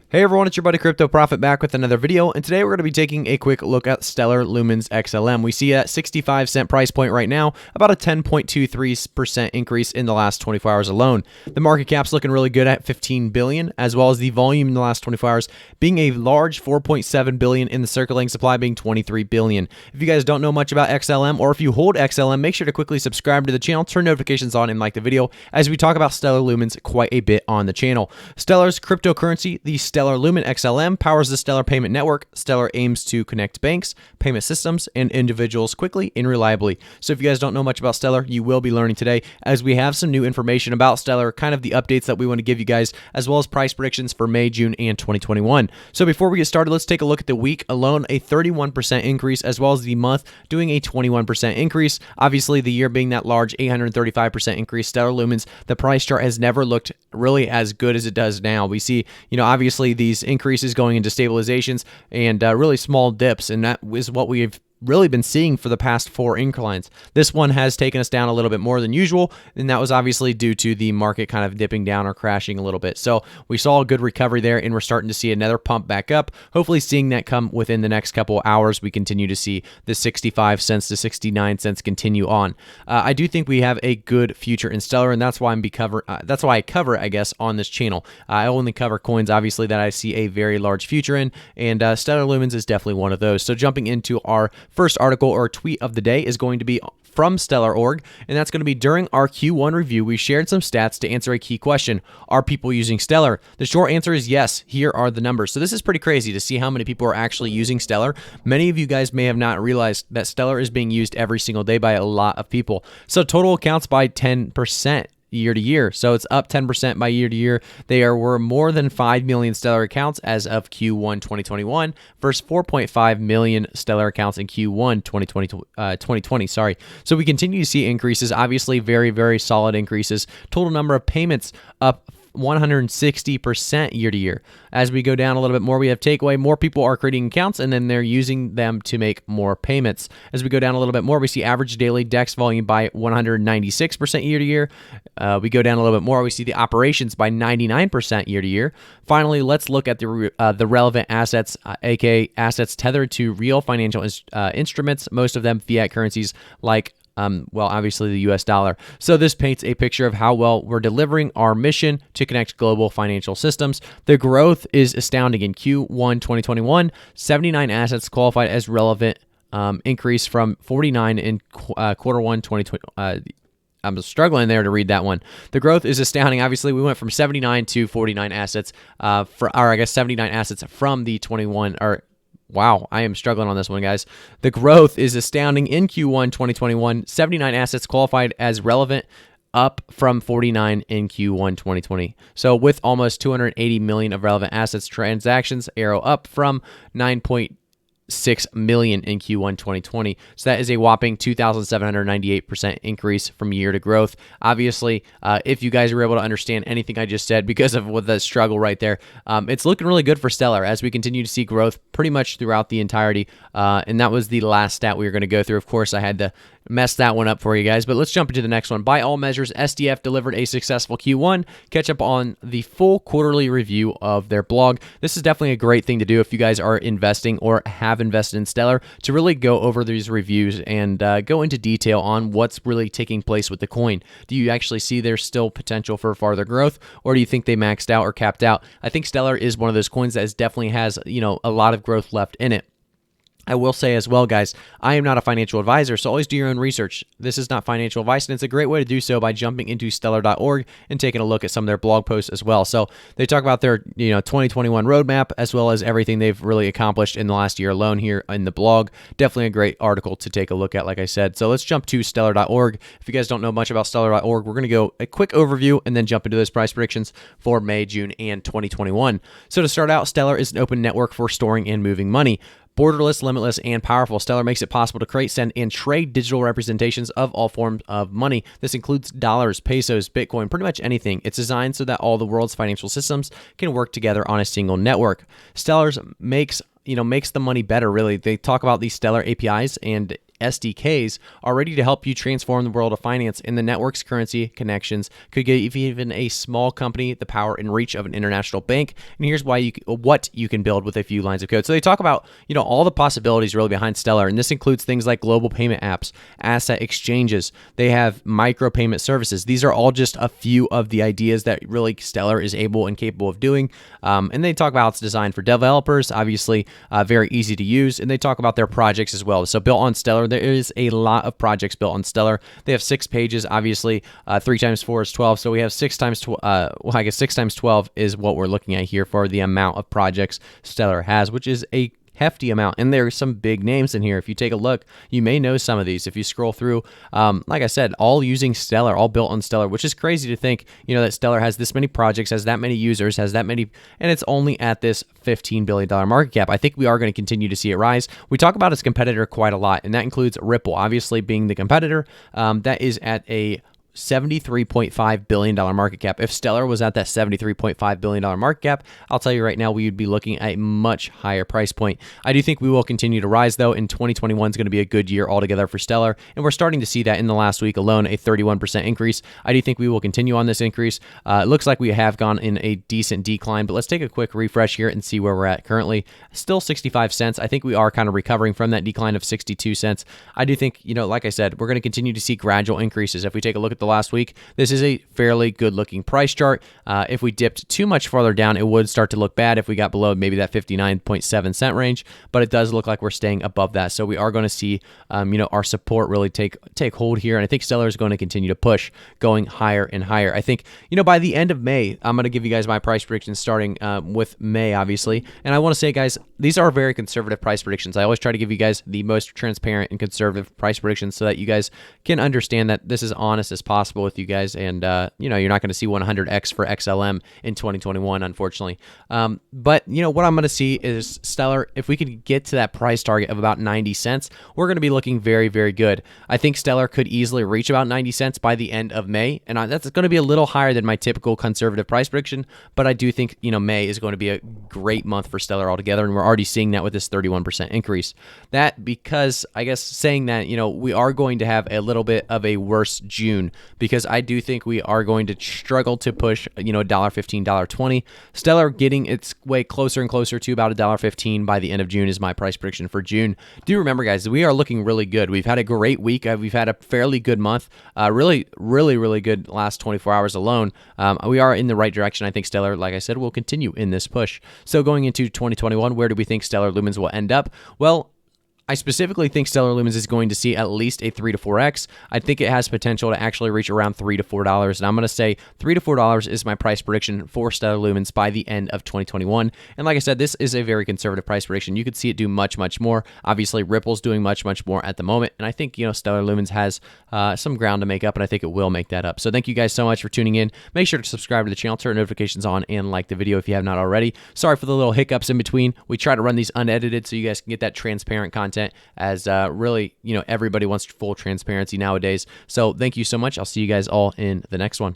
Hey everyone, it's your buddy Crypto Profit back with another video, and today we're going to be taking a quick look at Stellar Lumens XLM. We see a 65-cent price point right now, about a 10.23% increase in the last 24 hours alone. The market cap's looking really good at 15 billion, as well as the volume in the last 24 hours being a large 4.7 billion in the circulating supply being 23 billion. If you guys don't know much about XLM, or if you hold XLM, make sure to quickly subscribe to the channel, turn notifications on, and like the video as we talk about Stellar Lumens quite a bit on the channel. Stellar's cryptocurrency, the Stellar Lumen XLM, powers the Stellar payment network. Stellar aims to connect banks, payment systems, and individuals quickly and reliably. So if you guys don't know much about Stellar, you will be learning today as we have some new information about Stellar, kind of the updates that we want to give you guys, as well as price predictions for May, June, and 2021. So before we get started, let's take a look at the week alone, a 31% increase, as well as the month doing a 21% increase. Obviously, the year being that large 835% increase, Stellar Lumens, the price chart has never looked really as good as it does now. We see, obviously these increases going into stabilizations and really small dips, and that is what we've really been seeing for the past 4 inclines. This one has taken us down a little bit more than usual, and that was obviously due to the market kind of dipping down or crashing a little bit. So we saw a good recovery there, and we're starting to see another pump back up. Hopefully seeing that come within the next couple of hours, we continue to see the 65 cents to 69 cents continue on. I do think we have a good future in Stellar, and that's why I cover, I guess, on this channel. I only cover coins, obviously, that I see a very large future in, and Stellar Lumens is definitely one of those. So jumping into our first article or tweet of the day is going to be from Stellar.org, and that's going to be during our Q1 review. We shared some stats to answer a key question. Are people using Stellar? The short answer is yes. Here are the numbers. So this is pretty crazy to see how many people are actually using Stellar. Many of you guys may have not realized that Stellar is being used every single day by a lot of people. So total accounts by 10%. Year to year. So it's up 10% by year to year. There were more than 5 million Stellar accounts as of Q1 2021 versus 4.5 million Stellar accounts in Q1 2020. So we continue to see increases, obviously very, very solid increases. Total number of payments up 160% year to year. As we go down a little bit more, we have takeaway. More people are creating accounts and then they're using them to make more payments. As we go down a little bit more, we see average daily DEX volume by 196% year to year. We go down a little bit more, we see the operations by 99% year to year. Finally, let's look at the relevant assets, aka assets tethered to real financial instruments, most of them fiat currencies like obviously the US dollar. So this paints a picture of how well we're delivering our mission to connect global financial systems. The growth is astounding. In Q1 2021, 79 assets qualified as relevant, increase from 49 in quarter 1 2020. I'm struggling there to read that one. The growth is astounding. Obviously, we went from 79 to 49 assets, 79 assets from the 21, wow, I am struggling on this one, guys. The growth is astounding. In Q1 2021, 79 assets qualified as relevant, up from 49 in Q1 2020. So with almost 280 million of relevant assets transactions, arrow up from 9.6 million in Q1 2020. So that is a whopping 2,798% increase from year to growth. Obviously, if you guys were able to understand anything I just said because of the struggle right there, it's looking really good for Stellar as we continue to see growth pretty much throughout the entirety. And that was the last stat we were going to go through. Of course, I had to mess that one up for you guys, but let's jump into the next one. By all measures, SDF delivered a successful Q1. Catch up on the full quarterly review of their blog. This is definitely a great thing to do if you guys are investing or have invested in Stellar, to really go over these reviews and go into detail on what's really taking place with the coin. Do you actually see there's still potential for farther growth, or do you think they maxed out or capped out? I think Stellar is one of those coins that definitely has, a lot of growth left in it. I will say as well, guys, I am not a financial advisor, so always do your own research. This is not financial advice, and it's a great way to do so by jumping into Stellar.org and taking a look at some of their blog posts as well. So they talk about their 2021 roadmap, as well as everything they've really accomplished in the last year alone here in the blog. Definitely a great article to take a look at, like I said. So let's jump to Stellar.org. If you guys don't know much about Stellar.org, we're going to go a quick overview and then jump into those price predictions for May, June, and 2021. So to start out, Stellar is an open network for storing and moving money. Borderless, limitless, and powerful, Stellar makes it possible to create, send, and trade digital representations of all forms of money. This includes dollars, pesos, Bitcoin, pretty much anything. It's designed so that all the world's financial systems can work together on a single network. Stellar makes the money better, really. They talk about these Stellar APIs, and SDKs are ready to help you transform the world of finance, and the network's currency connections could give even a small company the power and reach of an international bank. And here's why what you can build with a few lines of code. So they talk about, all the possibilities really behind Stellar, and this includes things like global payment apps, asset exchanges. They have micro payment services. These are all just a few of the ideas that really Stellar is able and capable of doing. And they talk about how it's designed for developers, obviously very easy to use, and they talk about their projects as well. So built on Stellar, there is a lot of projects built on Stellar. They have 6 pages, obviously. 3 times 4 is 12, so we have 6 times 6 times 12 is what we're looking at here for the amount of projects Stellar has, which is a hefty amount. And there are some big names in here. If you take a look, you may know some of these. If you scroll through, like I said, all using Stellar, all built on Stellar, which is crazy to think, that Stellar has this many projects, has that many users, has that many, and it's only at this $15 billion market cap. I think we are going to continue to see it rise. We talk about its competitor quite a lot, and that includes Ripple, obviously being the competitor. That is at a $73.5 billion market cap. If Stellar was at that $73.5 billion market cap, I'll tell you right now, we would be looking at a much higher price point. I do think we will continue to rise, though, and 2021 is going to be a good year altogether for Stellar, and we're starting to see that in the last week alone, a 31% increase. I do think we will continue on this increase. It looks like we have gone in a decent decline, but let's take a quick refresh here and see where we're at currently. Still 65 cents. I think we are kind of recovering from that decline of 62 cents. I do think, like I said, we're going to continue to see gradual increases. If we take a look at the last week, this is a fairly good looking price chart. If we dipped too much farther down, it would start to look bad if we got below maybe that 59.7 cent range, but it does look like we're staying above that. So we are going to see, our support really take hold here. And I think Stellar is going to continue to push going higher and higher. I think, by the end of May, I'm going to give you guys my price predictions starting with May, obviously. And I want to say, guys, these are very conservative price predictions. I always try to give you guys the most transparent and conservative price predictions so that you guys can understand that this is honest as possible with you guys, and you're not going to see 100x for XLM in 2021, unfortunately. But what I'm going to see is Stellar, if we could get to that price target of about 90 cents, we're going to be looking very, very good. I think Stellar could easily reach about 90 cents by the end of May, and that's going to be a little higher than my typical conservative price prediction, but I do think May is going to be a great month for Stellar altogether, and we're already seeing that with this 31% increase. That because, I guess, saying that, we are going to have a little bit of a worse June, because I do think we are going to struggle to push, $1.15, $1.20. Stellar getting its way closer and closer to about $1.15 by the end of June is my price prediction for June. Do remember, guys, we are looking really good. We've had a great week. We've had a fairly good month. Really, really, really good last 24 hours alone. We are in the right direction. I think Stellar, like I said, will continue in this push. So going into 2021, where do we think Stellar Lumens will end up? Well, I specifically think Stellar Lumens is going to see at least a 3 to 4x. I think it has potential to actually reach around $3 to $4, and I'm going to say $3 to $4 is my price prediction for Stellar Lumens by the end of 2021. And like I said, this is a very conservative price prediction. You could see it do much, much more. Obviously, Ripple's doing much, much more at the moment, and I think Stellar Lumens has some ground to make up, and I think it will make that up. So thank you guys so much for tuning in. Make sure to subscribe to the channel, turn notifications on, and like the video if you have not already. Sorry for the little hiccups in between. We try to run these unedited so you guys can get that transparent content, as really, everybody wants full transparency nowadays. So thank you so much. I'll see you guys all in the next one.